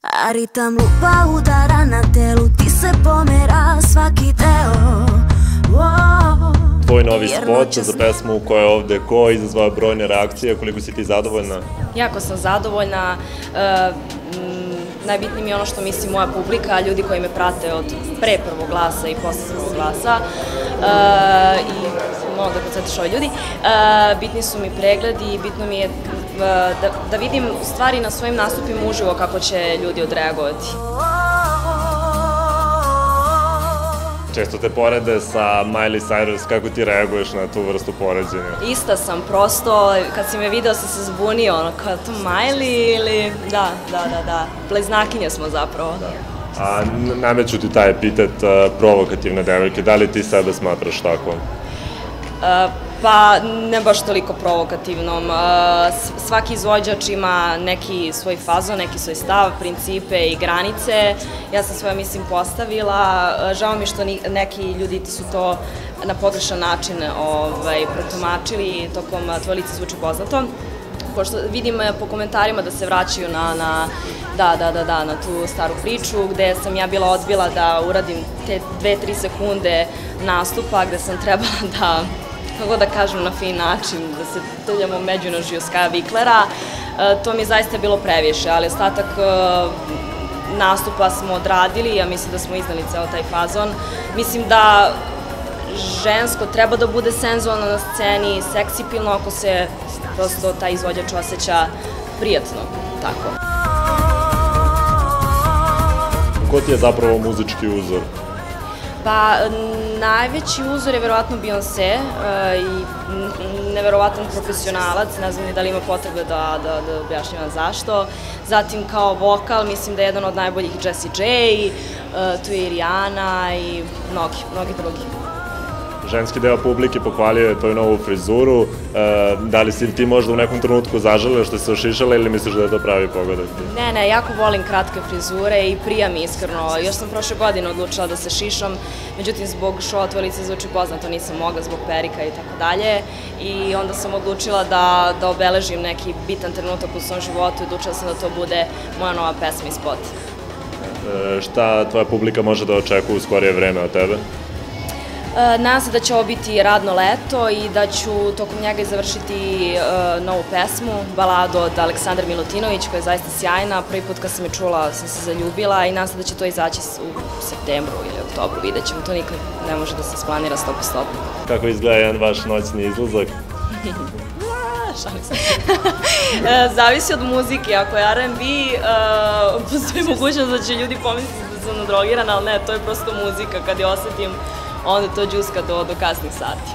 A ritam lupa udara na telu, ti se pomera svaki deo. Tvoj novi spot za pesmu koja je ovde ko izazvao brojne reakcije, koliko si ti zadovoljna? Jako sam zadovoljna. Najbitnije mi je ono što misli moja publika, ljudi koji me prate od pre prvog glasa i posle prvog glasa. I mogu da podsjetiš ove ljudi. Bitni su mi pregledi i bitno mi je da vidim u stvari na svojim nastupima uživo kako će ljudi odreagovati. Često te porede sa Miley Cyrus, kako ti reaguješ na tu vrstu poređenja? Ista sam, prosto, kad si me video sam se zbunio, ono, kao to Miley ili... Da, pleznakinje smo zapravo. A nameću ti taj epitet provokativne devojke, da li ti sebe smatraš tako? Pa, ne baš toliko provokativnom. Svaki izvođač ima neki svoj fazon, neki svoj stav, principe i granice. Ja sam svoje, mislim, postavila. Žao mi što neki ljudi su to na pogrešan način protumačili tokom Tvoje lice zvuči poznato. Pošto vidim po komentarima da se vraćaju na tu staru priču, gde sam ja bila odbila da uradim te 2-3 sekunde nastupa, gde sam trebala da, kako da kažem na fin način, da se trljamo međunožju Skaja Viklera. To mi je zaista bilo previše, ali ostatak nastupa smo odradili, ja mislim da smo iznali ceo taj fazon. Mislim da žensko treba da bude senzualno na sceni, seksipilno ako se prosto taj izvođač osjeća prijatno, tako. Ko ti je zapravo muzički uzor? Pa, najveći uzor je verovatno Beyoncé i neverovatan profesionalac, ne znam ni da li ima potrebe da objašnjavam zašto. Zatim kao vokal, mislim da je jedan od najboljih Jessie J, tu je i Rihanna i mnogi drugi. Ženski deo publike pohvalio je tvoju novu frizuru. Da li si ti možda u nekom trenutku zažalila što si se ošišala ili misliš da je to pravi pogodak? Ne, jako volim kratke frizure i prija mi iskreno. Još sam prošle godine odlučila da se šišam, međutim zbog šova Tvoje lice zvuči poznato nisam mogla zbog perika i tako dalje. I onda sam odlučila da obeležim neki bitan trenutak u svom životu i odlučila sam da to bude moja nova pesma i spot. Šta tvoja publika može da očekuje u skorije vreme od tebe? Nadam se da će ovo biti radno leto i da ću tokom njega i završiti novu pesmu, baladu od Aleksandra Milutinović, koja je zaista sjajna. Prvi put kad sam je čula sam se zaljubila i nadam se da će to izaći u septembru ili oktobru, vidjet ćemo. To nikad ne može da se splanira 100%. Kako izgleda jedan vaš noćni izlazak? Šalim se. Zavisi od muzike. Ako je R&B, postoji mogućnost da će ljudi pomisliti da sam nadrogirana, ali ne, to je prosto muzika. Kad je osetim, onda to džuska do kasnih sati.